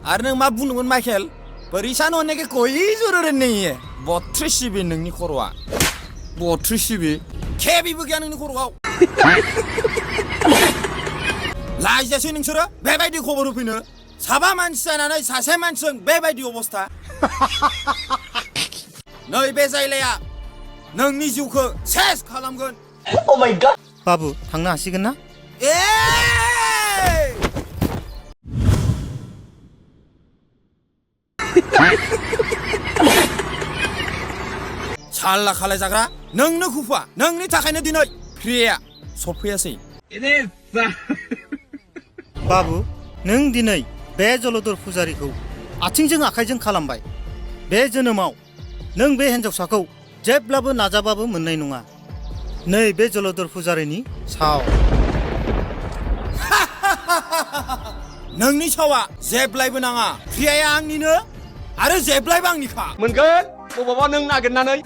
आरो नों मा बुंदोंमोन माइकेल बोरैसानो अनेके कय जरर नैये 32 सिबि नोंनि खर'आ 32 सिबि केबिबो गैया नोंनि खर'आव लाजियासै नोंसोरो बेबायदि खबर होफैनो साबा मानसि जानानै सासे मानसिजों बेबायदि अबस्था नै बे जायलाया नोंनि जिउखौ सेस खालामगोन Oh my god बाबु थांनो हासिगोन ना साल्ला खालाय जाग्रा नोंनो खुफा नोंनि थाखायनो दिनै फ्रिया सफैयासै बाबु नों दिनै बे जलधर फुजारिखौ आथिंजों आखाइजों खालामबाय बे जोनोमाव नों बे हिन्जावसाखौ जेब्लाबो नाजाबाबो मोननाय नङा नै बे जलधर फुजारिनि साव नोंनि सावा जेब्लायबो नाङा फ्रियाया आंनिनो आरो जेब्लायबो आंनिखा मोनगोन बबावबा नों नागिरनानै